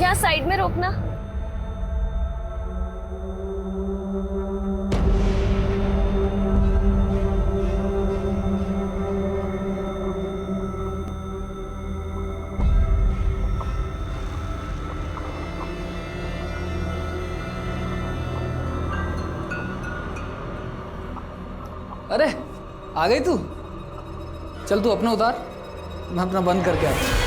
यहाँ साइड में रोकना। अरे आ गई तू। चल तू अपना उतार, मैं अपना बंद करके आता हूँ।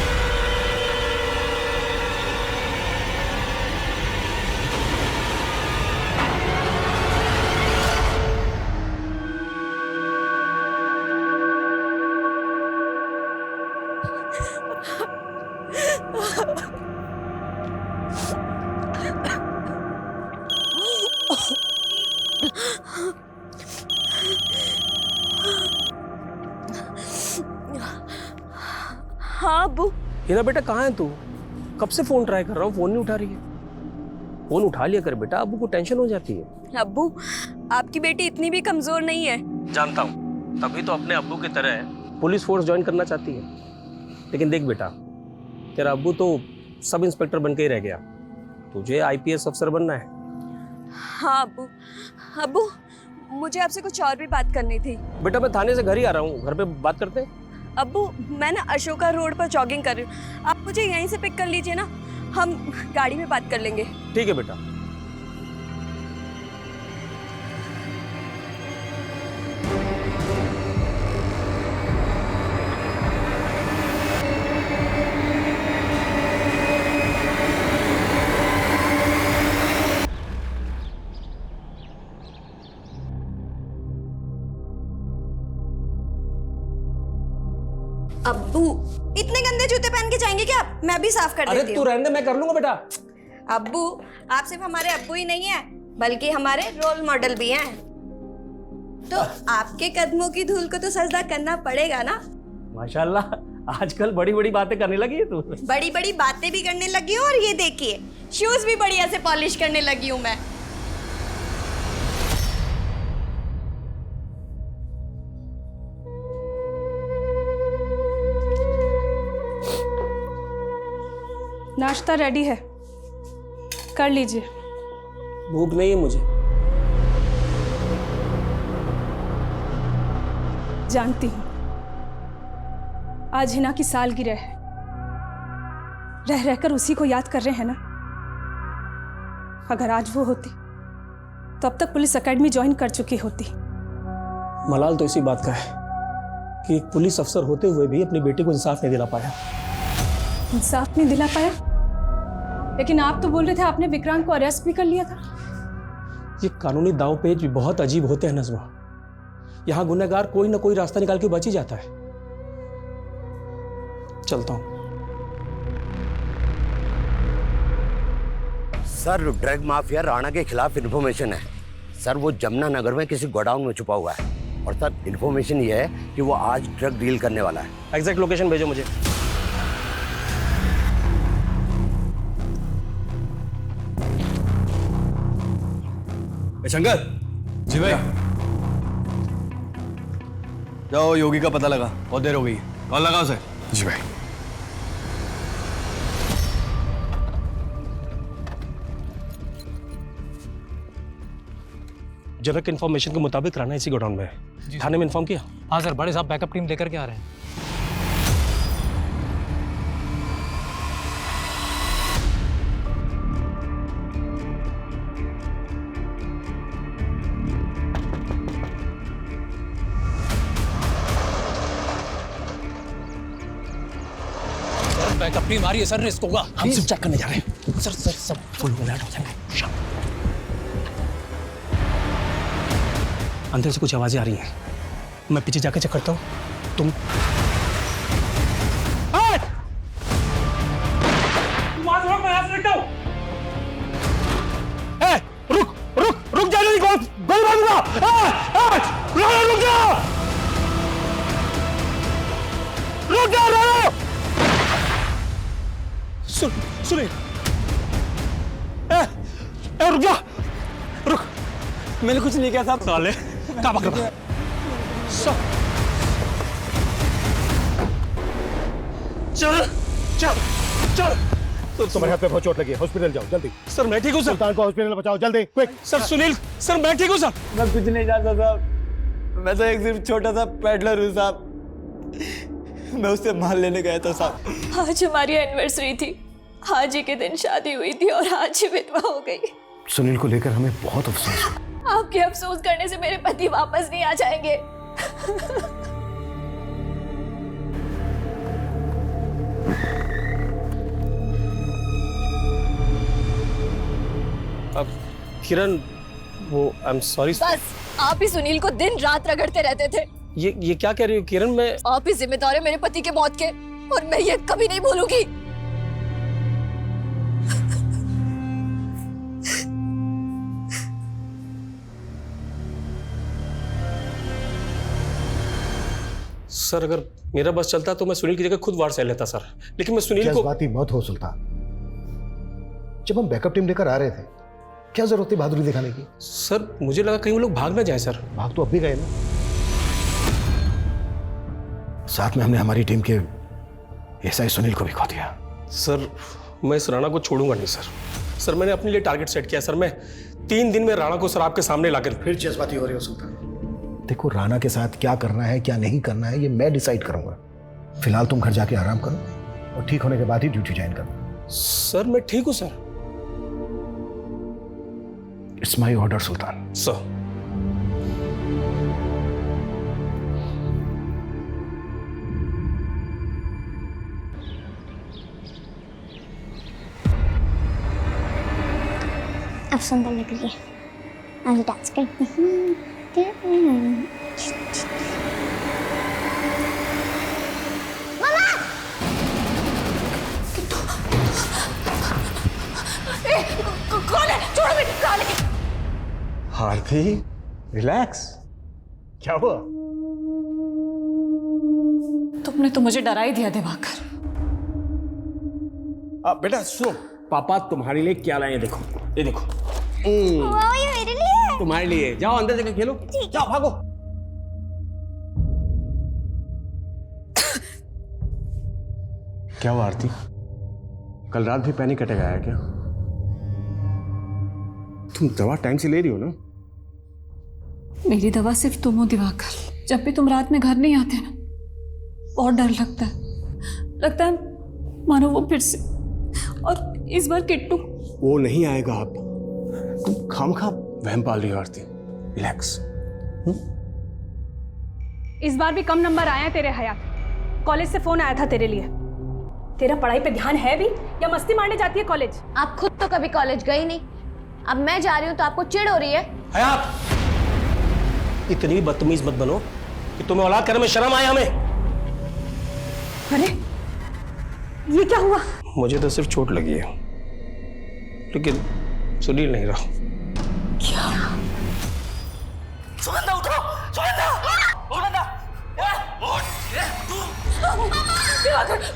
हाँ अब्बू। हिना बेटा कहाँ है तू? कब से फोन ट्राई कर रहा हूँ, फोन नहीं उठा रही है। फोन उठा लिया कर बेटा, अब्बू को टेंशन हो जाती है। अब्बू आपकी बेटी इतनी भी कमजोर नहीं है। जानता हूँ, तभी तो अपने अब्बू की तरह पुलिस फोर्स ज्वाइन करना चाहती है। लेकिन देख बेटा, तेरा अब्बू तो सब इंस्पेक्टर बन के ही रह गया, तुझे आईपीएस अफसर बनना है। हाँ अब्बू। अब्बू मुझे आपसे कुछ और भी बात करनी थी। बेटा मैं थाने से घर ही आ रहा हूँ, घर पे बात करते हैं। अब्बू मैं ना अशोका रोड पर जॉगिंग कर रही हूँ, आप मुझे यहीं से पिक कर लीजिए ना, हम गाड़ी में बात कर लेंगे। ठीक है बेटा। अब्बू इतने गंदे जूते पहन के जाएंगे क्या आप? मैं भी साफ कर देती हूँ। अरे तू रहने दे, मैं कर लूंगा बेटा। अब्बू आप सिर्फ हमारे अब्बू ही नहीं है, बल्कि हमारे रोल मॉडल भी हैं। तो आपके कदमों की धूल को तो सजदा करना पड़ेगा ना। माशाल्लाह, आजकल बड़ी बड़ी बातें करने लगी है तू। बड़ी बड़ी बातें भी करने लगी हूँ, और ये देखिए शूज भी बढ़िया से पॉलिश करने लगी हूँ मैं। नाश्ता रेडी है, कर लीजिए। भूख नहीं है मुझे। जानती हूँ आज हिना की सालगिरह है, रह रहकर उसी को याद कर रहे हैं ना। अगर आज वो होती तो अब तक पुलिस एकेडमी ज्वाइन कर चुकी होती। मलाल तो इसी बात का है कि एक पुलिस अफसर होते हुए भी अपनी बेटी को इंसाफ नहीं दिला पाया। इंसाफ नहीं दिला पाया? लेकिन आप तो बोल रहे थे आपने विक्रांत को अरेस्ट भी कर लिया था। ये कानूनी दांव पेच भी बहुत अजीब होते हैं नज़्मा। यहाँ गुनहगार कोई ना कोई रास्ता निकाल के बच ही जाता है। चलता हूँ। सर ड्रग माफिया राणा के खिलाफ इन्फॉर्मेशन है। सर वो जमुना नगर में किसी गोडाउन में छुपा हुआ है, और सर इन्फॉर्मेशन ये है कि वो आज ड्रग डील करने वाला है। एग्जैक्ट लोकेशन भेजो मुझे। शंकर जी भाई, जाओ योगी का पता लगा, बहुत देर हो गई। कॉल लगाओ उसे। जी भाई। जनक इन्फॉर्मेशन के मुताबिक राणा इसी गोडाउन में है। थाने में इन्फॉर्म किया? हाँ सर, बड़े साहब बैकअप टीम लेकर के आ रहे हैं। बैकअप टीम आ रही है सर, रिस्क होगा। हम सिर्फ चेक करने जा रहे हैं। सर सब फुल अलर्ट हो जाएंगे। अंदर से कुछ आवाजें आ रही हैं, मैं पीछे जाकर चेक करता हूँ। तुम रुक रुक रुक जा, नहीं गोली मारूंगा। रुक जा, रुक जा। सुनिए, रुक जा, रुक। मैंने कुछ नहीं किया था। साले कहाँ पकड़ रहा? चल चल चल तुम्हारे हाथ पे बहुत चोट लगी है, हॉस्पिटल जाओ जल्दी। सर मैं ठीक हूँ सर। सुल्तान को हॉस्पिटल पहुंचाओ जल्दी, क्विक। सर सुनील, सर मैं ठीक हूँ सर। मैं कुछ नहीं जानता साहब, मैं तो एक सिर्फ छोटा सा पेडलर हूँ साहब। मैं उससे माल लेने गया था साहब। आज हमारी एनिवर्सरी थी, आज ही के दिन शादी हुई थी और आज ही विधवा हो गई। सुनील को लेकर हमें बहुत अफसोस है। आपके अफसोस करने से मेरे पति वापस नहीं आ जाएंगे। अब किरण, वो आई एम सॉरी। बस आप ही सुनील को दिन रात रगड़ते रहते थे। ये क्या कह रही हो किरण? मैं आप ही जिम्मेदार है मेरे पति के मौत के, और मैं ये कभी नहीं भूलूंगी। सर अगर मेरा बस चलता तो मैं सुनील की जगह खुद वार सह लेता सर, लेकिन मैं सुनील को। जज्बाती मत हो सुल्तान। जब हम बैकअप टीम लेकर आ रहे थे, क्या जरूरत थी बहादुरी दिखाने की? सर मुझे लगा कहीं वो लोग भाग ना जाए सर। भाग तो अब भी गए ना। साथ में हमने हमारी टीम के एसआई सुनील को भी खो दिया। सर मैं इस राणा को छोड़ूंगा नहीं सर। सर मैंने अपने लिए टारगेट सेट किया सर। मैं 3 दिन में राणा को सर आपके सामने लाकर। फिर जज्बाती हो रही हो सुल्तान। देखो, राणा के साथ क्या करना है क्या नहीं करना है ये मैं डिसाइड करूंगा। फिलहाल तुम घर जाके आराम करो और ठीक होने के बाद ही ड्यूटी ज्वाइन करो। सर मैं ठीक हूं sir. It's my order Sultan. Sir अब सुंदर लग रही है, अभी डांस करते हैं। कौन है? छोड़ो मेरी गाली। आरती, रिलैक्स। क्या हुआ? तुमने तो मुझे डरा ही दिया दिवाकर। बेटा सुनो, पापा तुम्हारे लिए क्या लाए हैं देखो। ये देखो। वाह, ये मेरे लिए है। तुम्हारे लिए। जाओ अंदर जाकर खेलो। जाओ भागो। क्या हुआ आरती? कल रात भी पैनिक अटैक आया क्या? तुम दवा टाइम से ले रही हो ना? मेरी दवा सिर्फ तुम हो दिवाकर। जब भी तुम रात में घर नहीं आते ना, बहुत डर लगता है। लगता है मानो वो फिर से। और इस बार किट्टू। वो नहीं आएगा। अब तुम खामखा वहम पाल रही हो आरती। रिलैक्स। इस बार भी कम नंबर आए हैं तेरे हयात। कॉलेज से फोन आया था तेरे लिए। तेरा पढ़ाई पे ध्यान है भी या मस्ती मारने जाती है कॉलेज? आप खुद तो कभी कॉलेज गई नहीं, अब मैं जा रही हूँ तो आपको चिढ़ हो रही है। हयात, इतनी बदतमीज मत बनो कि तुम्हें औलाद करने में शर्म आए हमें। अरे ये क्या हुआ? मुझे तो सिर्फ चोट लगी है, लेकिन सुनील नहीं रहा। क्या? सुगंधा उठो, सुगंधा, सुगंधा,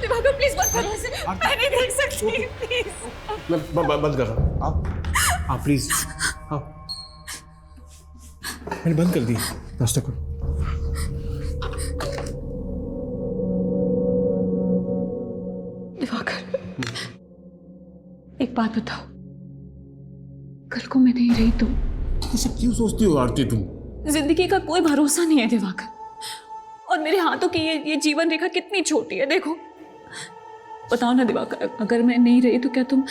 दिवाकर प्लीज मत करो ऐसे। मैं नहीं देख सकती प्लीज। मैं बंद कर रहा हूँ। आप प्लीज। हाँ, मैंने बंद कर दिया। नाश्ता करो। दिवाकर, एक बात बताओ, कल को मैं नहीं रही तो? ऐसे क्यों सोचती हो आरती तुम? जिंदगी का कोई भरोसा नहीं है दिवाकर, और मेरे हाथों की ये जीवन रेखा कितनी छोटी है। देखो बताओ ना दिवाकर, अगर मैं नहीं रही तो क्या तुम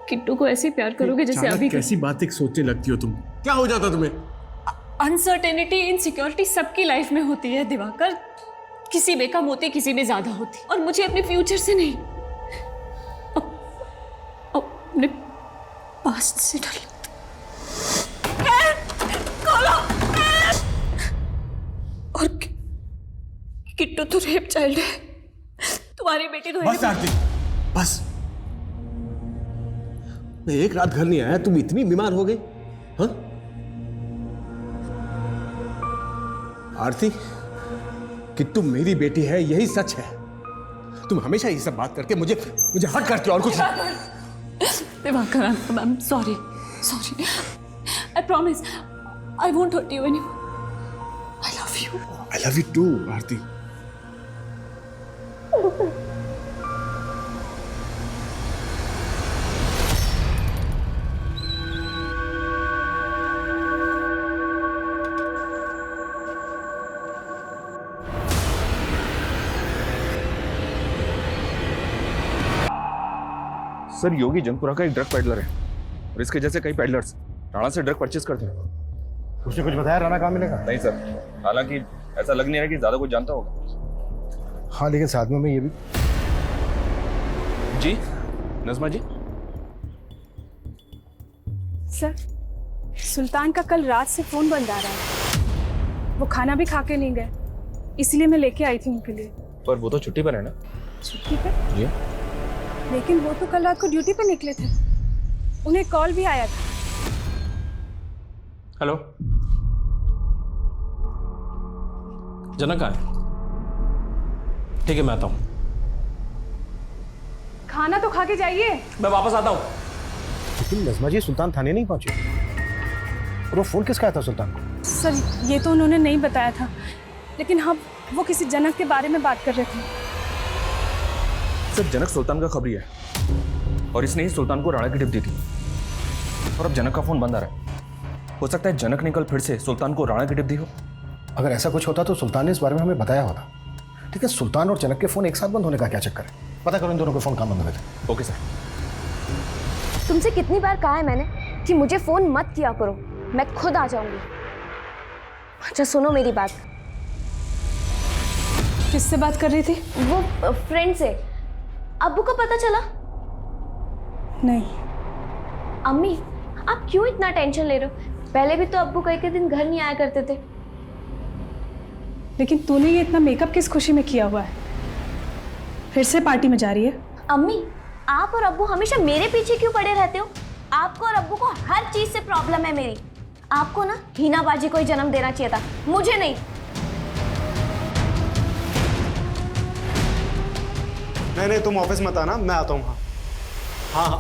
किट्टू को ऐसे प्यार करोगे जैसे अभी? कैसी बातें सोचने लगती हो तुम? क्या हो जाता तुम्हें? अनसर्टेनिटी, इनसिक्योरिटी सबकी लाइफ में होती है दिवाकर। किसी में कम होती, किसी में ज्यादा होती, और मुझे अपने फ्यूचर से नहीं, अपने पास्ट से डर लगता। और किट्टू तो रेप चाइल्ड है, तुम्हारी बेटी तो बस आरती, बस। मैं एक रात घर नहीं आया, तुम इतनी बीमार हो गई? हाँ आरती, किट्टू मेरी बेटी है, यही सच है। तुम हमेशा ये सब बात करके मुझे हर्ट करती हो और कुछ Diwakar, I'm sorry. I promise I won't hurt you anymore. I love you. I love you too, Aarti. Sir Yogi Jangpura का एक ड्रग पेडलर है और इसके जैसे कई पेडलर्स राणा से ड्रग परचेज करते हैं। उसने कुछ बताया राणा कहाँ मिलेगा? नहीं सर, हालांकि ऐसा लग नहीं रहा कि ज्यादा कुछ जानता होगा। हाँ लेकिन साथ में ये भी। जी नज़मा जी। सर, सुल्तान का कल रात से फोन बंद आ रहा है। वो खाना भी खा के नहीं गए, इसलिए मैं लेके आई थी उनके लिए। पर वो तो छुट्टी पर है ना? छुट्टी पे? जी। लेकिन वो तो कल रात को ड्यूटी पे निकले थे, उन्हें कॉल भी आया था। हेलो, जनक कहाँ है? ठीक है मैं आता हूँ। खाना तो खा के जाइए। मैं वापस आता हूँ। लेकिन नज़मा जी सुल्तान थाने नहीं पहुंचे और वो फोन किसका आया था सुल्तान को? सर ये तो उन्होंने नहीं बताया था, लेकिन हाँ वो किसी जनक के बारे में बात कर रहे थे। सर जनक सुल्तान का खबरी है और इसने ही सुल्तान को राणा की टिप दी थी और अब जनक का फोन बंद आ रहा है। हो सकता है जनक ने कल फिर से सुल्तान को राणा की टिप दी हो। अगर ऐसा कुछ होता तो सुल्तान ने इस बारे में हमें बताया होता। ठीक है, सुल्तान और जनक के फोन एक साथ बंद होने का क्या चक्कर है? पता करो इन दोनों के फोन कहाँ बंद हुए थे। Okay sir. तुमसे कितनी बार कहा है मैंने कि मुझे फोन मत किया करो, मैं खुद आ जाऊंगी। अच्छा सुनो मेरी बात। किससे बात कर रही थी? वो फ्रेंड से। अब्बू को पता चला? नहीं। अम्मी आप क्यों इतना टेंशन ले रहे हो? पहले भी तो अब्बू कई के दिन घर नहीं आया करते थे। लेकिन तूने ये इतना मेकअप किस खुशी में किया हुआ है? फिर से पार्टी में जा रही है? अम्मी आप और अब्बू हमेशा मेरे पीछे क्यों पड़े रहते हो? आपको और अब्बू को हर चीज से प्रॉब्लम है मेरी। आपको ना हीनाबाजी को ही जन्म देना चाहिए था, मुझे नहीं। नहीं तुम ऑफिस मत आना, मैं आता हूँ। हाँ हाँ।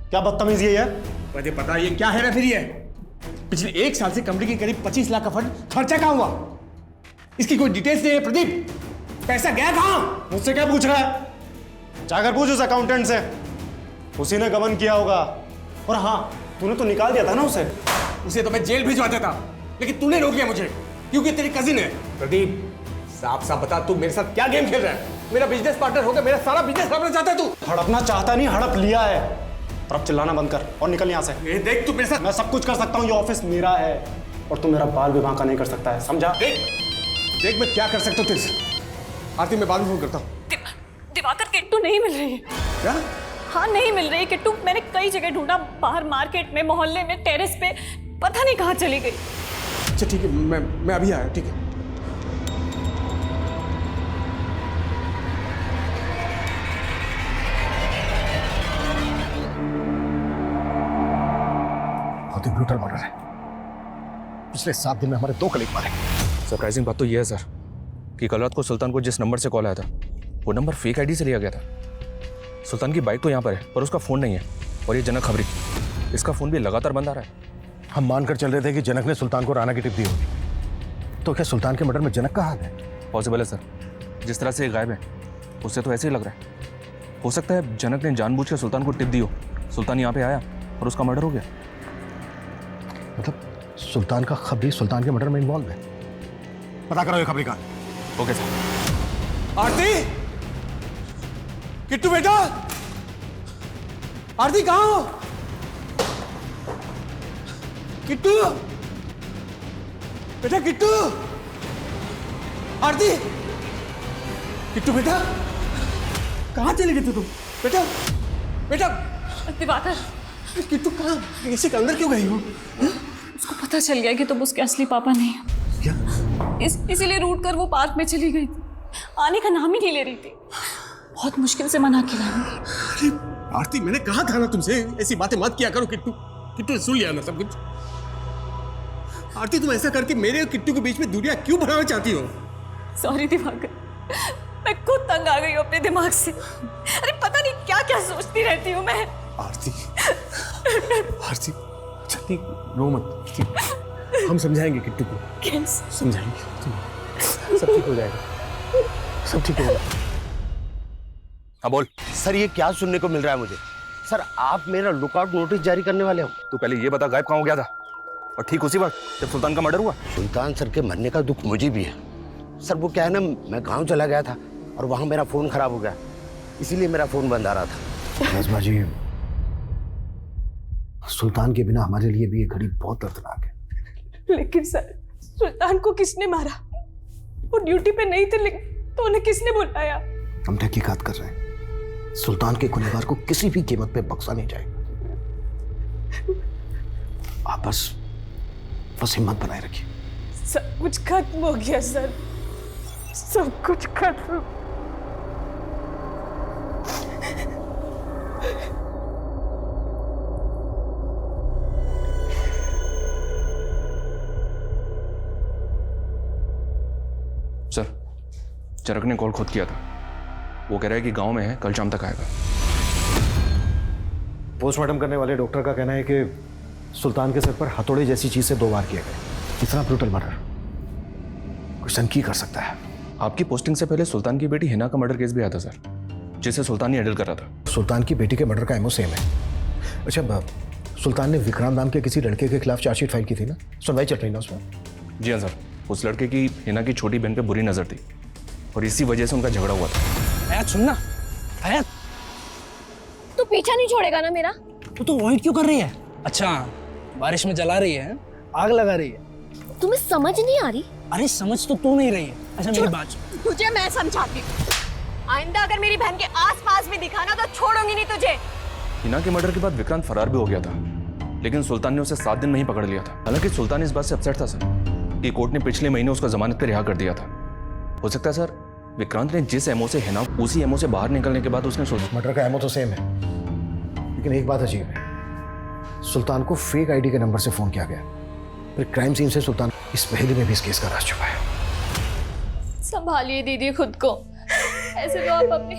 क्या बदतमीजी है? मुझे पता ये क्या है ना फिर ये पिछले 1 साल से कंपनी की करीब 25 लाख का फंड खर्चा कहाँ हुआ? इसकी कोई डिटेल्स नहीं है प्रदीप। पैसा गया कहाँ? मुझसे क्या पूछ रहा है? जाकर पूछ उस अकाउंटेंट से, उसी ने गबन किया होगा। और हाँ तूने तो निकाल दिया था ना उसे तो मैं जेल भिजवा देता, लेकिन तूने रोक लिया मुझे क्योंकि तेरी कजिन है। प्रदीप साफ साफ बता तू मेरे साथ क्या गेम खेल रहा है? मेरा बिजनेस पार्टनर होकर मेरा सारा बिजनेस हड़पना चाहता है तू। हड़पना चाहता नहीं, हड़प लिया है। और अब चिल्लाना बंद कर और निकल यहाँ से। ये देख तू मेरे साथ। मैं सब कुछ कर सकता हूँ, ये ऑफिस मेरा है और तू मेरा बाल विवाह का नहीं कर सकता है, समझा? देख मैं क्या कर सकता हूँ तेरे से। आरती मैं बाद में फोन करता हूँ। दिवाकर किट्टू नहीं मिल रही है। क्या? हाँ नहीं मिल रही किट्टू। मैंने कई जगह ढूंढा, बाहर मार्केट में, मोहल्ले में, टेरेस पे, पता नहीं कहाँ चली गई। अच्छा ठीक है, मैं अभी आया। ठीक है। बहुत ही ब्रूटल मर्डर है। पिछले 7 दिन में हमारे 2 कलीग मारे। सरप्राइजिंग बात तो यह है सर कि कल रात को सुल्तान को जिस नंबर से कॉल आया था वो नंबर फेक आईडी से लिया गया था। सुल्तान की बाइक तो यहाँ पर है पर उसका फोन नहीं है। और ये जनक खबरी, इसका फोन भी लगातार बंद आ रहा है। हम मानकर चल रहे थे कि जनक ने सुल्तान को राणा की टिप दी होगी, तो क्या सुल्तान के मर्डर में जनक का हाथ है? पॉसिबल है सर, जिस तरह से ये गायब है उससे तो ऐसे ही लग रहा है। हो सकता है जनक ने जानबूझ के सुल्तान को टिप दी हो, सुल्तान यहाँ पे आया और उसका मर्डर हो गया। मतलब सुल्तान का खबरी सुल्तान के मर्डर में इन्वॉल्व है? पता करो ये खबरी का। Okay sir. आरती, किट्टू बेटा, आरती कहाँ हो? किट्टू बेटा, किट्टू, आरती, किट्टू बेटा, कहाँ चले गए तुम? बेटा बेटा दिवाकर, किट्टू कहाँ? ऐसे अंदर क्यों गई हो? उसको पता चल गया कि तुम उसके असली पापा नहीं हो। क्या? इसीलिए रूट कर वो पार्क में चली गई थी, आने का नाम ही नहीं ले रही थी। बहुत मुश्किल से मना किया। अरे आरती, मैंने कहा था ना तुमसे ऐसी बातें मत किया करो। किट्टू किट्टू ने सुन लिया ना सब कुछ। आरती, तुम ऐसा करके मेरे और किट्टू के बीच में दूरियां क्यों बढ़ाना चाहती हो? सॉरी दिवाकर, मैं खुद तंग आ गई हूँ अपने दिमाग से। अरे पता नहीं क्या क्या सोचती रहती हूँ मैं। आरती, आरती, चल रो मत। हम समझाएंगे किट्टू को। कैसे? समझाएंगे, सब ठीक हो जाएगा, सब ठीक हो जाएगा। हाँ बोल। सर ये क्या सुनने को मिल रहा है मुझे? सर आप मेरा लुकआउट नोटिस जारी करने वाले हो? तू पहले ये बता गायब कहाँ हो गया था? और ठीक उसी वक्त जब सुल्तान का मर्डर हुआ। सुल्तान सर के मरने का दुख मुझे भी है। सर वो क्या है ना, मैं गांव चला गया था और वहां मेरा फोन खराब हो गया। इसीलिए मेरा फोन बंद आ रहा था। नज़मा जी, सुल्तान के बिना हमारे लिए भी ये घड़ी बहुत दर्दनाक है। लेकिन सर, सुल्तान को किसने मारा? वो ड्यूटी पे नहीं थे, लेकिन तो उन्हें किसने बुलाया? हम तहकीकात कर रहे हैं। सुल्तान के गुनहगार को किसी भी कीमत पे बख्शा नहीं जाएगा। आप बस हिम्मत बनाए रखिए। सब कुछ खत्म हो गया सर, सब कुछ खत्म। सर, चरक ने कॉल खुद किया था। वो कह रहा है कि गांव में है, कल शाम तक आएगा। पोस्टमार्टम करने वाले डॉक्टर का कहना है कि सुल्तान के सर पर हथौड़े जैसी चीज से 2 वार किए गए। इतना ब्रूटल मर्डर कोई सन की कर सकता है? आपकी पोस्टिंग से पहले सुल्तान की बेटी हिना का मर्डर केस भी आया था सर, जिसे सुल्तान ही हैंडल कर रहा था। सुल्तान की बेटी के मर्डर का एमओ सेम है। अच्छा, सुल्तान ने विक्रांत नाम के किसी लड़के के खिलाफ चार्जशीट फाइल की थी ना? सुनवाई चल रही ना उसमें? जी हाँ सर, उस लड़के की हिना की छोटी बहन पे बुरी नजर थी और इसी वजह से उनका झगड़ा हुआ था। आया सुनना, आया तू पीछा नहीं छोड़ेगा ना मेरा? तो अवॉइड क्यों कर रही है? अच्छा, बारिश में जला रही है, आग लगा रही है। तुम्हें समझ नहीं आ रही? अरे समझ तो तू नहीं रही है। अच्छा मेरी बात सुन। तुझे मैं समझाती हूँ। आइंदा अगर मेरी बहन के आसपास भी दिखा ना तो छोड़ूंगी नहीं तुझे। हिना के मर्डर के बाद विक्रांत फरार भी हो गया था, लेकिन सुल्तान ने उसे 7 दिन में ही पकड़ लिया था। हालांकि सुल्तान इस बात से अपसेट था सर कि कोर्ट ने पिछले महीने उसको जमानत पर रिहा कर दिया था। हो सकता है सर विक्रांत ने जिस एमओ से हिना, उसी एमओ से बाहर निकलने के बाद उसने मर्डर का एमओ तो सेम है, लेकिन एक बात अजीब है। सुल्तान को फेक आईडी के नंबर से फोन किया गया। फिर क्राइम सीन से सुल्तान इस पहेली में भी इस केस का राज छुपा है। संभालिए दीदी खुद को, ऐसे तो आप अपने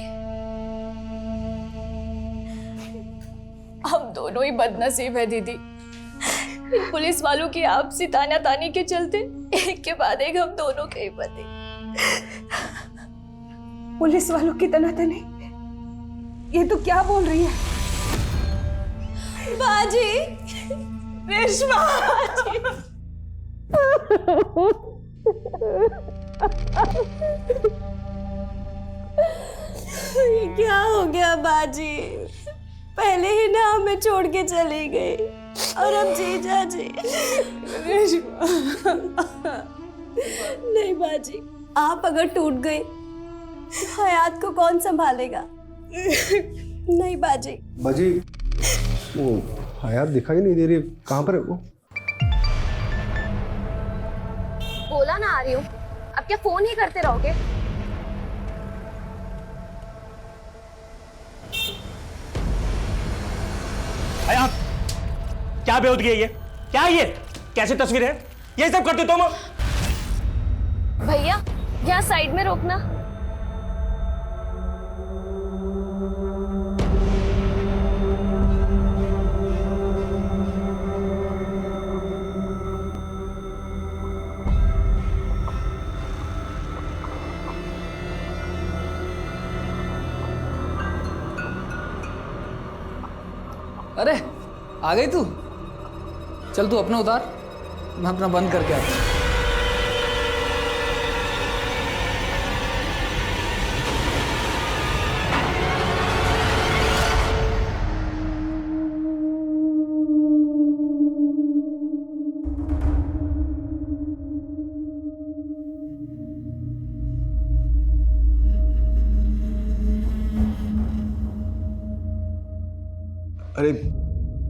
हम दोनों ही बदनसीब है दीदी। इन पुलिस वालों की आपसी तानातानी के चलते एक के बाद एक हम दोनों के ही पति। पुलिस वालों की तनातनी? ये तो क्या बोल रही है? बाजी, रेशमा ये क्या हो गया बाजी? पहले ही ना हमें छोड़ के चली गई और अब जीजा जी। नहीं बाजी, आप अगर टूट गई तो हयात को कौन संभालेगा? नहीं बाजी। बाजी, वो हयात दिखाई नहीं दे रही, कहाँ पर है वो? बोला ना आ रही हूँ, अब क्या फोन ही करते रहोगे? हयात, क्या बेहूदगी है ये? क्या ये? कैसी तस्वीर है? ये सब करते तुम? भैया यहाँ साइड में रोकना। अरे आ गई तू? चल तू अपना उतार, मैं अपना बंद करके आता हूँ। अरे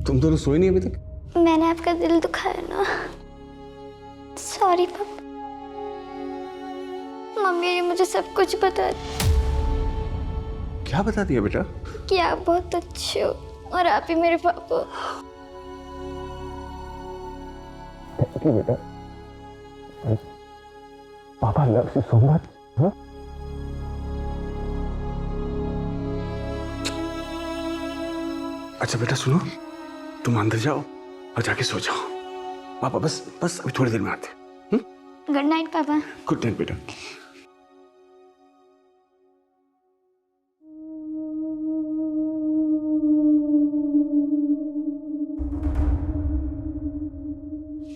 तुम दोनों सोए नहीं अभी तक? मैंने आपका दिल दुखाया ना, सॉरी पापा। मम्मी ने मुझे सब कुछ बता दिया। क्या बता दिया बेटा? कि आप बहुत अच्छे हो और आप ही मेरे पापा हो। बेटा, पापा लव यू सो मच। अच्छा बेटा सुनो, तुम अंदर जाओ और जाके सो जाओ। पापा बस अभी थोड़ी देर में आते। गुड नाइट पापा। गुड नाइट बेटा।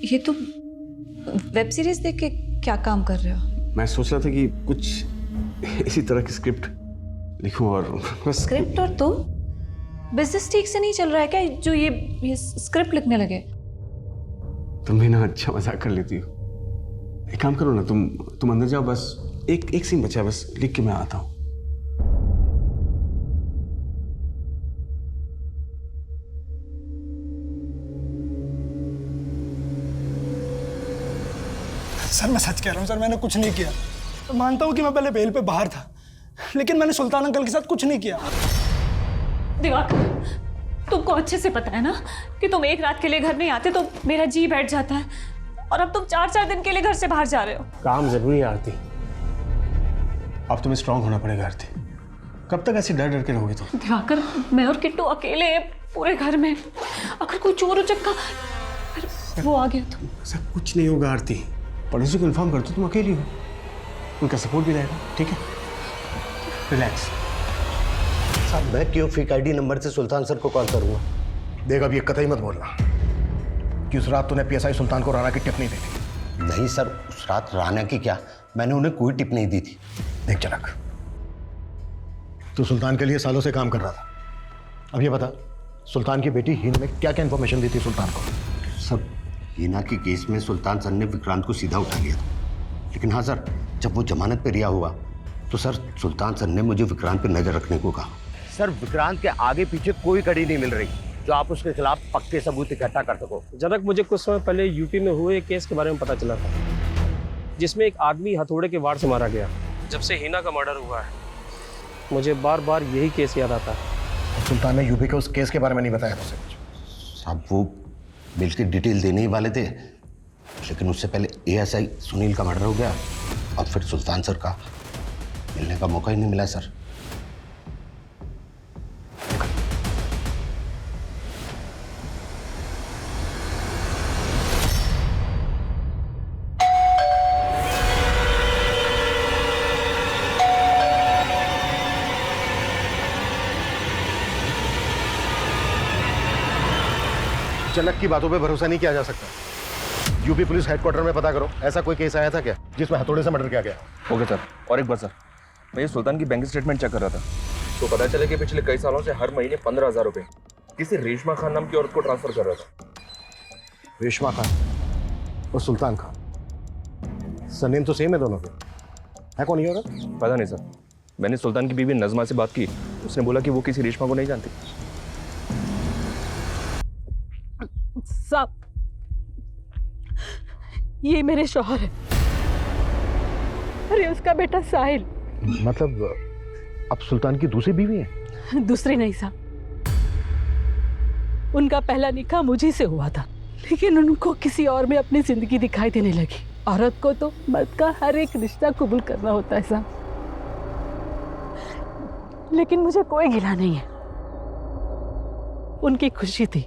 ये तो वेब सीरीज देख के क्या काम कर रहे हो? मैं सोच रहा था कि कुछ इसी तरह की स्क्रिप्ट लिखूं और बस। स्क्रिप्ट और तुम बिजनेस ठीक से नहीं चल रहा है क्या जो ये स्क्रिप्ट लिखने लगे? तुम भी ना अच्छा मजाक कर लेती हो। एक काम करो ना, तुम अंदर जाओ, बस एक सीन बचा है, बस लिख के मैं आता हूँ। सर मैं सच कह रहा हूँ सर, मैंने कुछ नहीं किया। तो मानता हूँ कि मैं पहले बेल पे बाहर था, लेकिन मैंने सुल्तान अंकल के साथ कुछ नहीं किया। दिवाकर, तुमको अच्छे से पता है ना कि तुम एक रात के लिए घर नहीं आते तो मेरा जी बैठ जाता है, और अब तुम 4-4 दिन के लिए घर से बाहर जा रहे हो। काम जरूरी है आरती, अब तुम्हें स्ट्रांग होना पड़ेगा आरती। कब तक ऐसे डर डर के रहोगे तुम? दिवाकर, मैं और किट्टू अकेले हैं पूरे घर में, अगर कोई चोर उचक्का फिर वो आ गया तो? ऐसा कुछ नहीं होगा आरती, पड़ोसी को इन्फॉर्म कर दो, तुम अकेली हो, उनका सपोर्ट भी रहेगा, ठीक है? रिलैक्स। साहब मैं क्यों फेक आईडी नंबर से सुल्तान सर को कॉल करूंगा? देख अब ये कतई मत बोलना कि उस रात तूने पीएसआई सुल्तान को राणा की टिप नहीं दी थी। नहीं सर, उस रात राणा की क्या, मैंने उन्हें कोई टिप नहीं दी थी। देख जनक, तू सुल्तान के लिए सालों से काम कर रहा था। अब ये बता, सुल्तान की बेटी हिना ने क्या क्या इन्फॉर्मेशन दी थी सुल्तान को? सब हिना के केस में सुल्तान सर ने विक्रांत को सीधा उठा लिया था, लेकिन हाँ सर, जब वो जमानत पे रिहा हुआ तो सर सुल्तान सर ने मुझे विक्रांत पे नजर रखने को कहा। सर विक्रांत के आगे पीछे कोई कड़ी नहीं मिल रही जो आप उसके खिलाफ पक्के सबूत इकट्ठा कर सको। जनक, मुझे कुछ समय पहले यूपी में हुए एक केस के बारे में पता चला था, जिसमें एक आदमी हथौड़े के वार से मारा गया। जब से हिना का मर्डर हुआ है मुझे बार बार यही केस याद आता है। सुल्तान ने यूपी के उस केस के बारे में नहीं बताया मुझसे कुछ। साहब वो बिल की डिटेल देने ही वाले थे, लेकिन उससे पहले एएसआई सुनील का मर्डर हो गया और फिर सुल्तान सर का मिलने का मौका ही नहीं मिला सर। जनक की बातों पे भरोसा नहीं किया जा सकता। यूपी पुलिस हेडक्वार्टर में पता करो, ऐसा कोई केस आया था क्या जिसमें हथौड़े से मर्डर किया गया? Okay sir. और एक बार सर, मैं ये सुल्तान की बैंक स्टेटमेंट चेक कर रहा था तो पता चला कि पिछले कई सालों से हर महीने 15,000 रुपए किसी रेशमा खान नाम की औरत को ट्रांसफर कर रहा था। रेशमा खान और सुल्तान खान, सरनेम तो सेम है दोनों के। है कौन ये औरत? पता नहीं सर, मैंने सुल्तान की बीवी नजमा से बात की, उसने बोला कि वो किसी रेशमा को नहीं जानती। साहब, ये मेरे शौहर है। अरे उसका बेटा साहिल। मतलब अब सुल्तान की दूसरी बीवी है? दूसरी नहीं साहब, उनका पहला निकाह मुझी से हुआ था, लेकिन उनको किसी और में अपनी जिंदगी दिखाई देने लगी। औरत को तो मर्द का हर एक रिश्ता कबूल करना होता है साहब, लेकिन मुझे कोई गिला नहीं है, उनकी खुशी थी।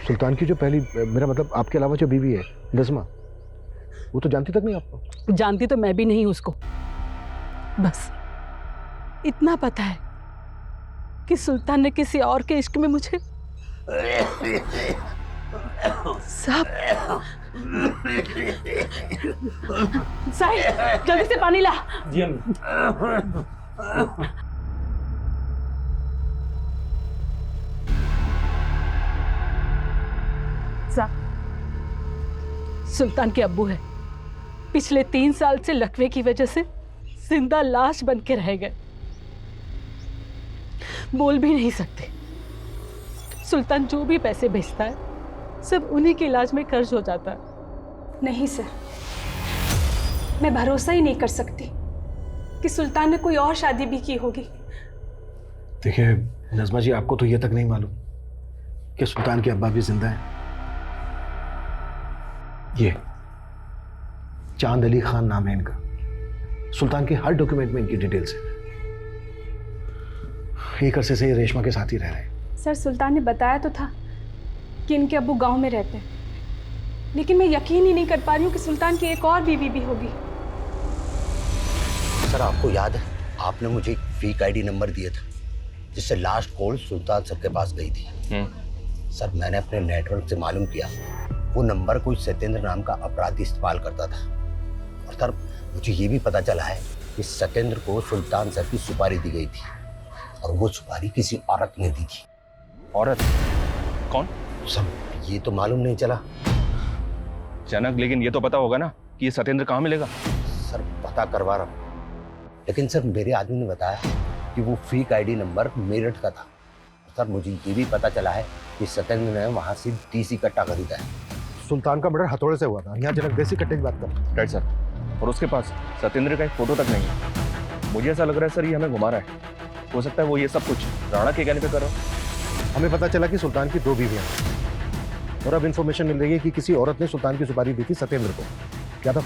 सुल्तान की जो पहली, मेरा मतलब आपके अलावा जो बीवी है नज़मा, वो तो जानती तक नहीं आपको? जानती तो मैं भी नहीं उसको, बस इतना पता है कि सुल्तान ने किसी और के इश्क में मुझे साहब। साहिल जल्दी से पानी ला। जी अम्मी। सुल्तान के अब्बू है, पिछले 3 साल से लकवे की वजह से जिंदा लाश बन के रह गए, बोल भी नहीं सकते। सुल्तान जो भी पैसे भेजता है सब उन्हीं के इलाज में खर्च हो जाता है। नहीं सर, मैं भरोसा ही नहीं कर सकती कि सुल्तान ने कोई और शादी भी की होगी। देखिए नज़मा जी, आपको तो ये तक नहीं मालूम कि सुल्तान के अब्बा भी जिंदा है। ये चांद अली खान नाम है इनका, सुल्तान के हर डॉक्यूमेंट में इनकी डिटेल्स है। एक अरसे से ये रेशमा के साथ ही रह रहे हैं। सर सुल्तान ने बताया तो था कि इनके अब्बू गांव में रहते हैं, लेकिन मैं यकीन ही नहीं कर पा रही हूँ कि सुल्तान की एक और बीवी भी होगी। सर आपको याद है, आपने मुझे एक फेक आईडी नंबर दिया था जिससे लास्ट कॉल सुल्तान सर के पास गई थी। सर मैंने अपने नेटवर्क से मालूम किया वो नंबर कोई सत्येंद्र नाम का अपराधी इस्तेमाल करता था, और सर मुझे ये भी पता चला है कि सत्येंद्र को सुल्तान सर की सुपारी दी गई थी और वो सुपारी किसी औरत ने दी थी। औरत? कौन? सब ये तो मालूम नहीं चला जनक, लेकिन ये तो पता होगा ना कि ये सत्येंद्र कहाँ मिलेगा। सर पता करवा रहा हूँ, लेकिन सर मेरे आदमी ने बताया कि वो फेक आईडी नंबर मेरठ का था। सर मुझे ये भी पता चला है कि सत्येंद्र ने वहाँ से देसी कट्टा खरीदा है। सुल्तान का मर्डर हथौड़े से हुआ था, यहाँ जनक देसी कट्टे की बात कर रहा है। राइट सर, और उसके पास सत्येंद्र का एक फोटो तक नहीं है। मुझे ऐसा लग रहा है सर ये हमें घुमा रहा है। हो सकता है वो ये सब कुछ राणा के कहने पे कर रहा हो। हमें पता चला कि सुल्तान की 2 बीवियां हैं और अब इन्फॉर्मेशन मिल रही है कि किसी औरत ने सुल्तान की सुपारी दी थी सत्येंद्र को। क्या था?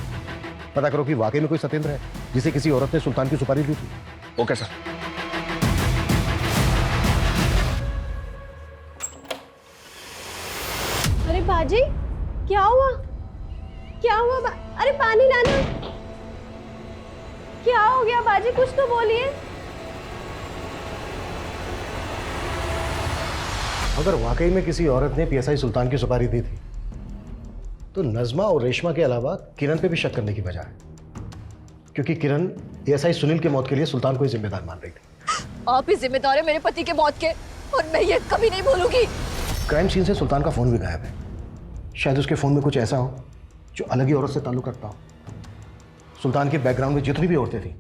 पता करो कि वाकई में कोई सत्येंद्र है जिसे किसी औरत ने सुल्तान की सुपारी दी थी। Okay sir. अरे बाजी, क्या हुआ? क्या हुआ? अरे पानी लाना। क्या हो गया बाजी? कुछ तो बोलिए। अगर वाकई में किसी औरत ने पीएसआई सुल्तान की सुपारी दी थी तो नज़मा और रेशमा के अलावा किरण पे भी शक करने की वजह है, क्योंकि किरण पीएसआई सुनील की मौत के लिए सुल्तान को ही जिम्मेदार मान रही थी। आप ही जिम्मेदार है मेरे पति के मौत के, और मैं ये कभी नहीं भूलूंगी। क्राइम सीन से सुल्तान का फोन भी गायब है। शायद उसके फोन में कुछ ऐसा हो जो अलग ही औरत से ताल्लुक रखता हो। सुल्तान के बैकग्राउंड में जितनी भी औरतें थी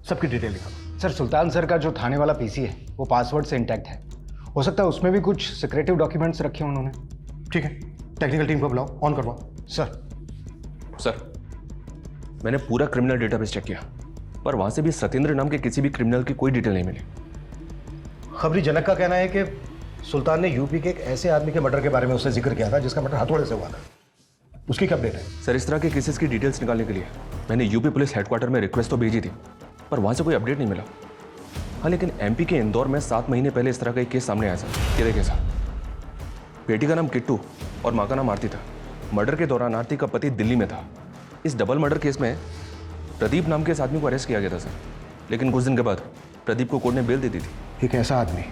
सबकी डिटेल लिखा। सर सुल्तान सर का जो थाने वाला पीसी है वो पासवर्ड से इंटैक्ट है। हो सकता है उसमें भी कुछ सिक्रेटिव डॉक्यूमेंट्स रखे उन्होंने। ठीक है, टेक्निकल टीम को बुलाओ, ऑन करवाओ। सर मैंने पूरा क्रिमिनल डेटाबेस चेक किया, पर वहां से भी सत्येंद्र नाम के किसी भी क्रिमिनल की कोई डिटेल नहीं मिली। खबरी जनक का कहना है कि सुल्तान ने यूपी के एक ऐसे आदमी के मर्डर के बारे में उससे जिक्र किया था जिसका मर्डर हथौड़े से हुआ था। उसकी क्या अपडेट है? सर इस तरह के केसेस की डिटेल्स निकालने के लिए मैंने यूपी पुलिस हेडक्वार्टर में रिक्वेस्ट तो भेजी थी, पर वहां से कोई अपडेट नहीं मिला। हाँ, लेकिन एमपी के इंदौर में 7 महीने पहले इस तरह का एक केस सामने आया सर। ये देखिए सर, बेटी का नाम किट्टू और माँ का नाम आरती था। मर्डर के दौरान आरती का पति दिल्ली में था। इस डबल मर्डर केस में प्रदीप नाम के इस आदमी को अरेस्ट किया गया था सर, लेकिन कुछ दिन के बाद प्रदीप को कोर्ट ने बेल दे दी थी। एक ऐसा आदमी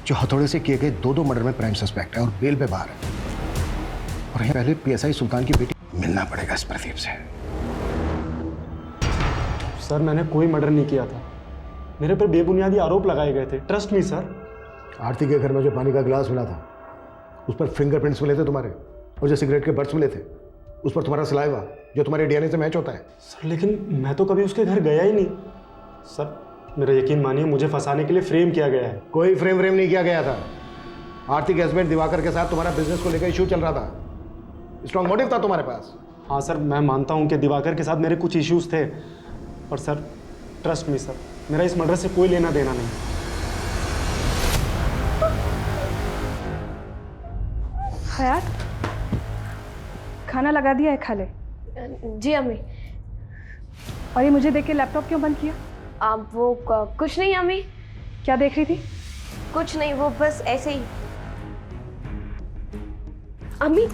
जो हथौड़े से किए गए 2 मर्डर में प्राइम सस्पेक्ट है और बेल पे बाहर है, और यहाँ पहले पीएसआई सुल्तान की बेटी मिलना पड़ेगा इस प्रदीप से। सर मैंने कोई मर्डर नहीं किया था, मेरे पर बेबुनियादी आरोप लगाए गए थे। Trust me sir. आरती के घर में जो पानी का गिलास मिला था उस पर फिंगरप्रिंट्स मिले थे तुम्हारे, और जो सिगरेट के बर्ड्स मिले थे उस पर तुम्हारा सलाइवा जो तुम्हारे डीएनए से मैच होता है। सर लेकिन मैं तो कभी उसके घर गया ही नहीं। सर मेरा यकीन मानिए, मुझे फंसाने के लिए फ्रेम किया गया है। कोई फ्रेम नहीं किया गया था। आरती के हस्बैंड दिवाकर के साथ तुम्हारा बिजनेस को लेकर इशू चल रहा था। स्ट्रॉन्ग मोटिव था तुम्हारे पास। हाँ सर, मैं मानता हूँ कि दिवाकर के साथ मेरे कुछ इश्यूज थे, पर सर ट्रस्ट मी सर, मेरा इस मर्डर से कोई लेना देना नहीं। हयात, खाना लगा दिया है, खा ले। जी अम्मी। और ये मुझे देख के लैपटॉप क्यों बंद किया? आप वो कुछ नहीं अम्मी। क्या देख रही थी? कुछ नहीं, वो बस ऐसे ही। अम्मी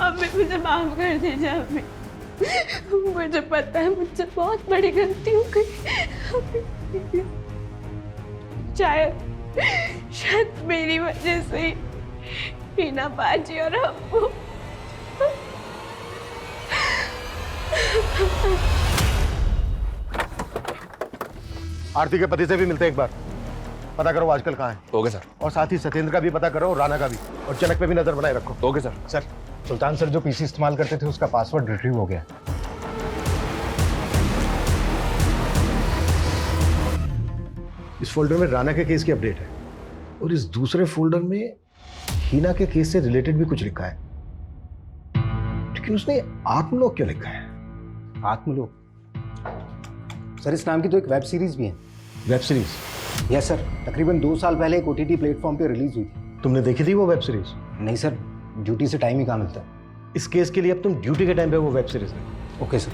अम्मी मुझे माफ कर दीजिए अम्मी। मुझे पता है मुझसे बहुत बड़ी गलती हो गई। शायद मेरी वजह से हीना बाजी और अब्बू। आरती के पति से भी मिलते एक बार, पता करो आजकल कहाँ है। Okay sir. और साथ ही सत्येंद्र का भी पता करो और राणा का भी, और जनक पे भी नजर बनाए रखो। Okay sir. सर सुल्तान सर जो पीसी इस्तेमाल करते थे उसका पासवर्ड रिट्रीव हो गया। इस फोल्डर में राणा के केस की अपडेट है, और इस दूसरे फोल्डर में हीना के केस से रिलेटेड भी कुछ लिखा है, लेकिन उसने आत्मलोक क्यों लिखा है? आत्मलोक? सर इस नाम की तो एक वेब सीरीज भी है। Web series? यस सर, तकरीबन 2 साल पहले एक OTT प्लेटफॉर्म पे रिलीज हुई थी। तुमने देखी थी वो वेब सीरीज? नहीं सर, ड्यूटी से टाइम ही कहाँ मिलता है। इस केस के लिए अब तुम ड्यूटी के टाइम पे वो वेब सीरीज देखो। Okay sir.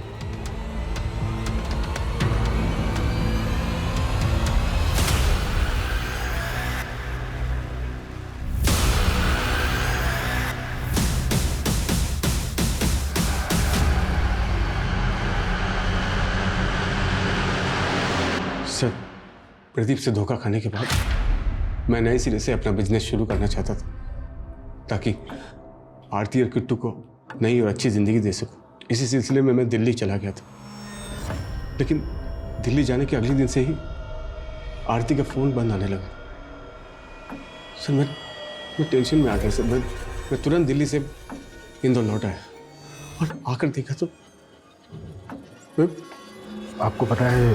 सर प्रदीप से धोखा खाने के बाद मैं नए सिरे से अपना बिजनेस शुरू करना चाहता था, ताकि आरती और किट्टू को नई और अच्छी ज़िंदगी दे सकूं। इसी सिलसिले में मैं दिल्ली चला गया था, लेकिन दिल्ली जाने के अगले दिन से ही आरती का फ़ोन बंद आने लगा। सर मैं टेंशन में आ गया सर। मैं तुरंत दिल्ली से इंदौर लौट आया और आकर देखा तो आपको पता है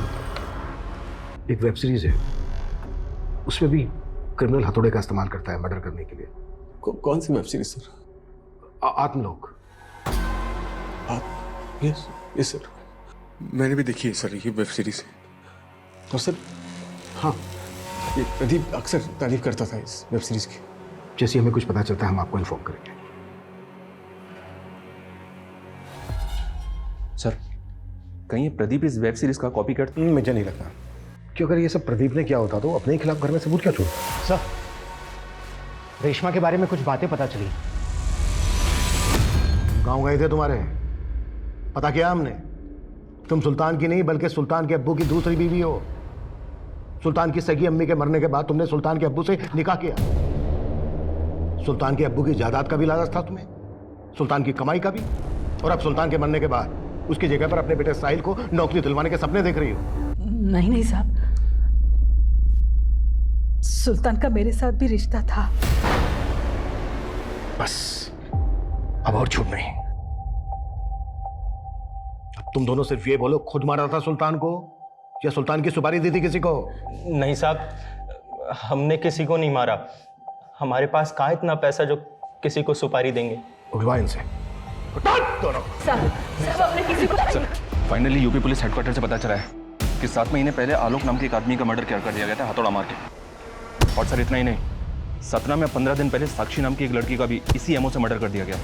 एक वेब सीरीज है, उसमें भी क्रिमिनल हथौड़े का इस्तेमाल करता है मर्डर करने के लिए। कौन सी web series sir? Atmalok. Yes sir, मैंने भी देखी है सर ये वेब सीरीज। और सर हाँ, ये प्रदीप अक्सर तारीफ करता था इस वेब सीरीज की। जैसे हमें कुछ पता चलता है हम आपको इन्फॉर्म करेंगे। सर कहीं ये प्रदीप इस वेब सीरीज का कॉपी करता? मुझे नहीं लगता कि अगर ये सब प्रदीप ने किया होता तो अपने ही खिलाफ घर में सबूत क्या छोड़ता। सर, रेशमा के बारे में कुछ बातें पता चली। गांव गए थे तुम्हारे, पता किया हमने। तुम सुल्तान की नहीं बल्कि सुल्तान के अब्बू की दूसरी बीवी हो। सुल्तान की सगी अम्मी के मरने के बाद तुमने सुल्तान के अब्बू से निकाह किया। सुल्तान के अब्बू की जायदाद का भी लालच था तुम्हें, सुल्तान की कमाई का भी, और अब सुल्तान के मरने के बाद उसकी जगह पर अपने बेटे साहिल को नौकरी दिलवाने के सपने देख रही हो। नहीं साहब, सुल्तान का मेरे साथ भी रिश्ता था। बस अब और छूट नहीं। अब तुम दोनों सिर्फ ये बोलो, खुद मारा था सुल्तान को या सुल्तान की सुपारी दी थी किसी को? नहीं साहब, हमने किसी को नहीं मारा। हमारे पास कहाँ इतना पैसा जो किसी को सुपारी देंगे। उठवा इनसे दोनों। Sir finally UP police headquarter से पता चला है कि 7 महीने पहले आलोक नाम के एक आदमी का मर्डर कर दिया गया था हथौड़ा मार के। और सर इतना ही नहीं, सतना में 15 दिन पहले साक्षी नाम की एक लड़की का भी इसी एमओ से मर्डर कर दिया गया।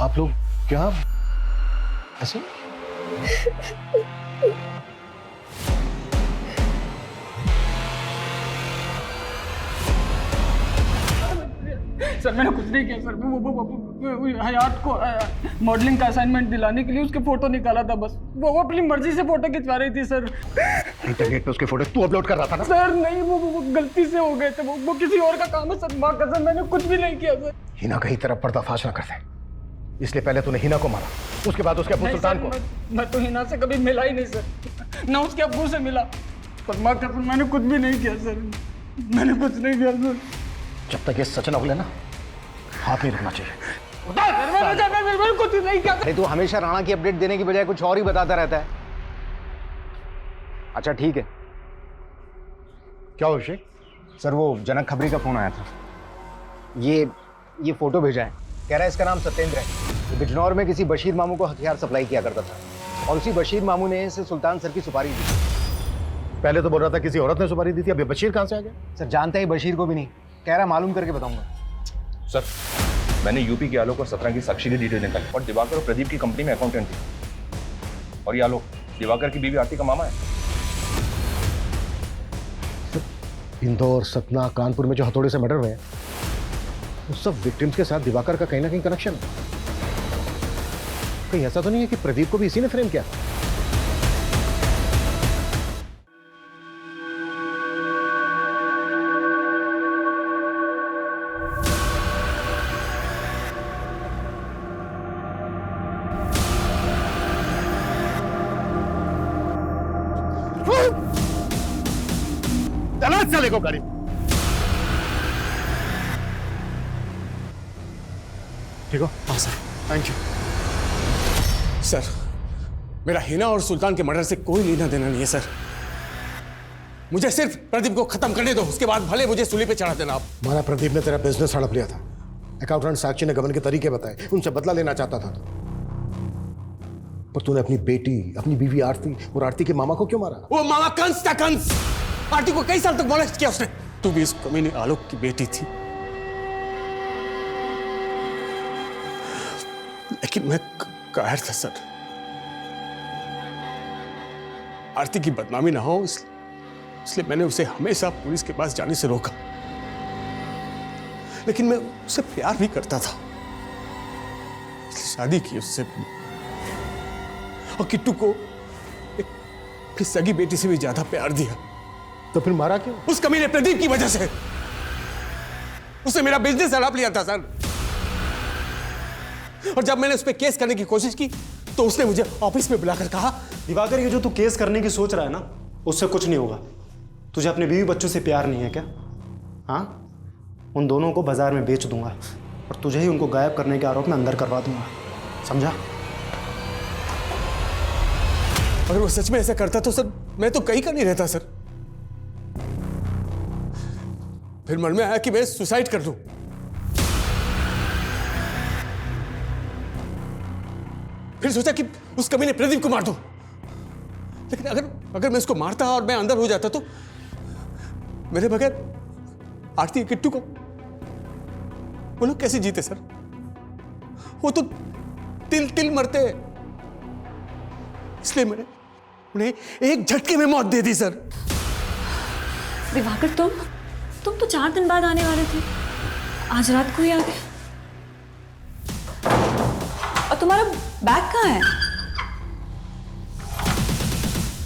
आप लोग क्या ऐसे? सर मैंने कुछ नहीं किया सर। वो हयात को मॉडलिंग का असाइनमेंट दिलाने के लिए उसके फोटो निकाला था बस। वो अपनी मर्जी से फोटो खिंचवा रही थी सर। इंटरनेट पे उसके फोटो तू अपलोड कर रहा था ना? सर नहीं, वो गलती से हो गए थे। वो किसी और का काम है सर। माँ कसम मैंने कुछ भी नहीं किया सर। हिना कहीं तरफ पर्दाफाश ना कर दे, इसलिए पहले तूने हिना को मारा, उसके बाद उसके अब्बू सुल्तान को। मैं तो हिना से कभी मिला ही नहीं सर, ना उसके अब्बू से मिला। पर माँ कसम मैंने कुछ भी नहीं किया सर। मैंने कुछ नहीं किया सर। जब तक ये सच ना हो ना, हाथ नहीं रखना चाहिए। मैंने कुछ नहीं किया। अरे तू हमेशा राणा की अपडेट देने की बजाय कुछ और ही बताता रहता है। अच्छा ठीक है। क्या अभिषेक? सर वो जनक खबरी का फोन आया था। ये फोटो भेजा है, कह रहा है इसका नाम सत्येंद्र है। ये बिजनौर में किसी बशीर मामू को हथियार सप्लाई किया करता था और उसी बशीर मामू ने इसे सुल्तान सर की सुपारी दी। पहले तो बोल रहा था किसी औरत ने सुपारी दी थी, अब ये बशीर कहां से आ गया? सर जानता ही बशीर को भी नहीं, कह रहा मालूम करके बताऊंगा। सर मैंने यूपी के आलोक और सतना की साक्षी की डिटेल निकाली और दिवाकर और प्रदीप की कंपनी में अकाउंटेंट थी। और ये आलोक दिवाकर की बीवी आरती का मामा है। इंदौर, सतना, कानपुर में जो हथौड़े से मर्डर हुए हैं उस सब विक्टिम्स के साथ दिवाकर का कहीं ना कहीं कनेक्शन है। कहीं ऐसा तो नहीं है कि प्रदीप को भी इसी ने फ्रेम किया? चले को गाड़ी। ठीक हो? हाँ सर, थैंक यू सर। मेरा हिना और सुल्तान के मर्डर से कोई लेना देना नहीं है सर। मुझे सिर्फ प्रदीप को खत्म करने दो, उसके बाद भले मुझे सूली पे चढ़ा देना आप। माना प्रदीप ने तेरा बिजनेस हड़प लिया था, अकाउंटेंट साक्षी ने गबन के तरीके बताए, उनसे बदला लेना चाहता था, पर तूने अपनी बेटी, अपनी बीवी आरती और आरती के मामा को क्यों मारा? वो मामा कंस था, कंस। आरती को कई साल तक मोलेस्ट किया उसने। तू भी इस कमीने आलोक की बेटी थी, लेकिन मैं कायर था सर। आरती की बदनामी ना हो इसलिए मैंने उसे हमेशा पुलिस के पास जाने से रोका। लेकिन मैं उससे प्यार भी करता था, इसलिए शादी की उससे। और किट्टू को एक अपनी सगी बेटी से भी ज्यादा प्यार दिया। तो फिर मारा क्यों? उस कमीने प्रदीप की वजह से। उसने मेरा बिजनेस हड़प लिया था सर, और जब मैंने उस पर केस करने की कोशिश की तो उसने मुझे ऑफिस में बुलाकर कहा, दिवाकर ये जो तू केस करने की सोच रहा है ना, उससे कुछ नहीं होगा। तुझे अपने बीवी बच्चों से प्यार नहीं है क्या? हाँ, उन दोनों को बाजार में बेच दूंगा और तुझे ही उनको गायब करने के आरोप में अंदर करवा दूंगा, समझा? अगर वो सच में ऐसा करता तो सर मैं तो कहीं का नहीं रहता सर। फिर मन में आया कि मैं सुसाइड कर लूं। फिर सोचा कि उस कमीने प्रदीप को मार दूं। लेकिन अगर मैं उसको मारता और मैं अंदर हो जाता तो मेरे बगैर आरती किट्टू को वो लोग कैसे जीते सर? वो तो तिल तिल मरते हैं। इसलिए मैंने उन्हें एक झटके में मौत दे दी सर। दिवाकर तुम तो 4 दिन बाद आने वाले थे, आज रात को ही आ गए। और तुम्हारा बैग कहाँ है?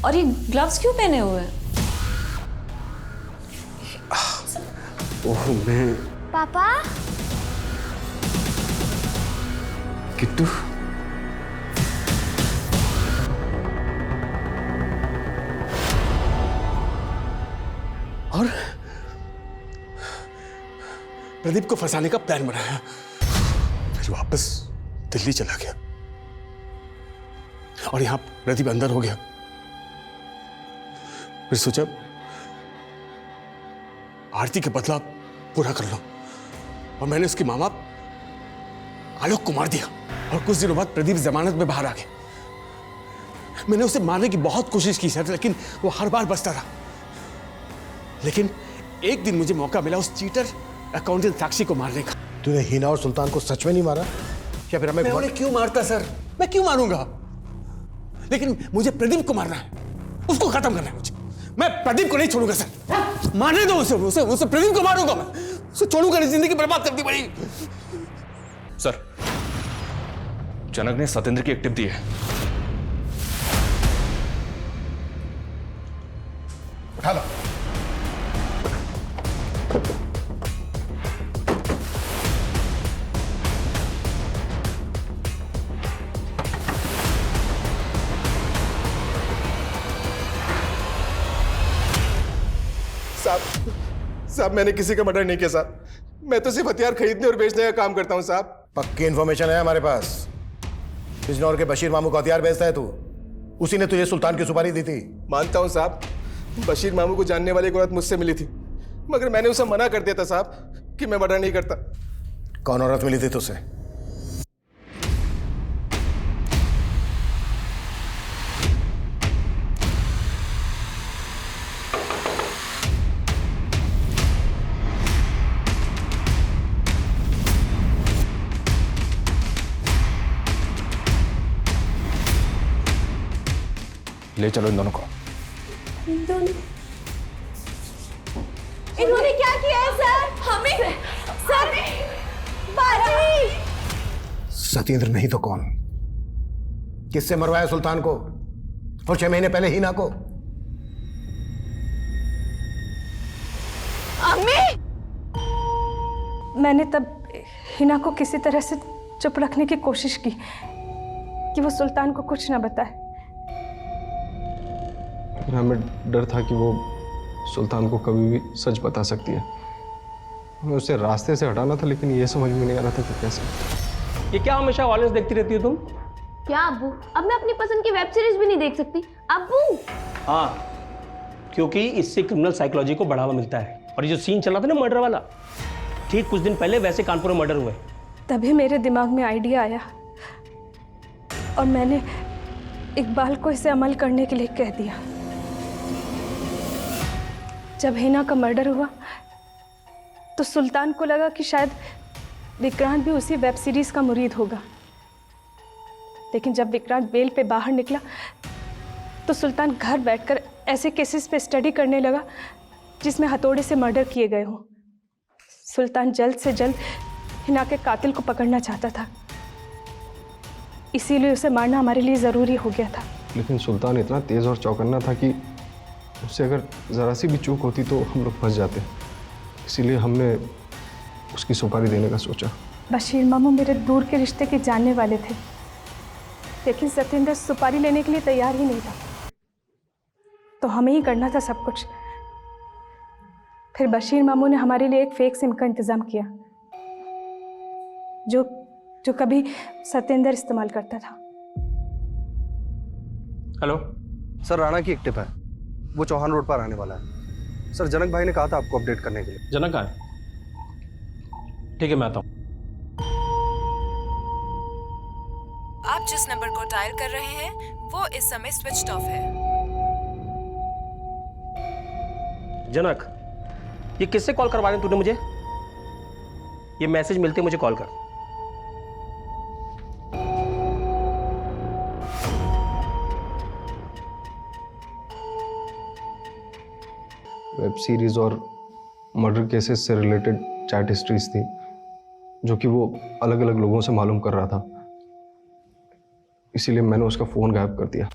और ये ग्लव्स क्यों पहने हुए हैं? ओह मैं पापा किट्टू, और प्रदीप को फंसाने का प्लान बनाया, फिर वापस दिल्ली चला गया और यहां प्रदीप अंदर हो गया। फिर सोचा आरती के बदला पूरा कर लो, और मैंने उसके मामा आलोक को मार दिया। और कुछ दिनों बाद प्रदीप जमानत में बाहर आ गया। मैंने उसे मारने की बहुत कोशिश की सर, लेकिन वो हर बार बचता रहा। लेकिन एक दिन मुझे मौका मिला उस चीटर अकाउंटेंट साक्षी को मारने का। तूने हिना और सुल्तान को सच में नहीं मारा? या फिर हमें मैं उन्हें क्यों मारता सर? मैं क्यों मारूंगा? लेकिन मुझे प्रदीप को मारना है, उसको खत्म करना है मुझे। मैं प्रदीप को नहीं छोड़ूंगा सर, मारने दो उसे प्रदीप को मारूंगा मैं, उसे छोड़ूंगा नहीं, जिंदगी बर्बाद कर दी बड़ी। सर, जनक ने सतेंद्र की एक टिप दी है। उठा लो। साहब मैंने किसी का मर्डर नहीं किया साहब, मैं तो सिर्फ हथियार खरीदने और बेचने का काम करता हूं साहब। पक्की इन्फॉर्मेशन है हमारे पास। बिजनौर के बशीर मामू को हथियार बेचता है तू, उसी ने तुझे सुल्तान की सुपारी दी थी। मानता हूं साहब, बशीर मामू को जानने वाली एक औरत मुझसे मिली थी, मगर मैंने उसे मना कर दिया था साहब कि मैं मर्डर नहीं करता। कौन औरत मिली थी तुझसे? ले चलो इन दोनों को। इन्होंने क्या किया है सर? हमें सर बाजी। सतेंद्र नहीं तो कौन? किससे मरवाया सुल्तान को और 6 महीने पहले हिना को? अम्मी, मैंने तब हिना को किसी तरह से चुप रखने की कोशिश की कि वो सुल्तान को कुछ ना बताए। हमें डर था कि वो सुल्तान को कभी भी सच बता सकती है। हमें उसे रास्ते से हटाना था, लेकिन ये समझ में नहीं आ रहा था कि कैसे। ये क्या हमेशा वायलेंस देखती रहती हो तुम? क्या अब्बू, अब मैं अपनी पसंद की वेब सीरीज भी नहीं देख सकती अब्बू। हाँ, क्योंकि इससे क्रिमिनल साइकोलॉजी को बढ़ावा मिलता है। और ये जो सीन चला था ना मर्डर वाला, ठीक कुछ दिन पहले वैसे कानपुर में मर्डर हुए। तभी मेरे दिमाग में आइडिया आया और मैंने इकबाल को इसे अमल करने के लिए कह दिया। जब हिना का मर्डर हुआ तो सुल्तान को लगा कि शायद विक्रांत भी उसी वेब सीरीज का मुरीद होगा। लेकिन जब विक्रांत बेल पे बाहर निकला तो सुल्तान घर बैठकर ऐसे केसेस पे स्टडी करने लगा जिसमें हथौड़े से मर्डर किए गए हों। सुल्तान जल्द से जल्द हिना के कातिल को पकड़ना चाहता था, इसीलिए उसे मारना हमारे लिए ज़रूरी हो गया था। लेकिन सुल्तान इतना तेज और चौकन्ना था कि उससे अगर ज़रा सी भी चूक होती तो हम लोग फंस जाते, इसीलिए हमने उसकी सुपारी देने का सोचा। बशीर मामू मेरे दूर के रिश्ते के जानने वाले थे, लेकिन सत्येंद्र सुपारी लेने के लिए तैयार ही नहीं था, तो हमें ही करना था सब कुछ। फिर बशीर मामू ने हमारे लिए एक फेक सिम का इंतज़ाम किया जो कभी सत्येंद्र इस्तेमाल करता था। हेलो सर, राणा की एक टिप है, वो चौहान रोड पर आने वाला है। सर, जनक भाई ने कहा था आपको अपडेट करने के लिए। जनक आए? ठीक है, मैं आता हूँ। आप जिस नंबर को डायल कर रहे हैं वो इस समय स्विच्ड ऑफ है। जनक, ये किससे कॉल करवा रहे तूने मुझे? ये मैसेज मिलते मुझे कॉल कर। वेब सीरीज और मर्डर केसेस से रिलेटेड चैट हिस्ट्रीज थी जो कि वो अलग अलग लोगों से मालूम कर रहा था, इसीलिए मैंने उसका फ़ोन गायब कर दिया।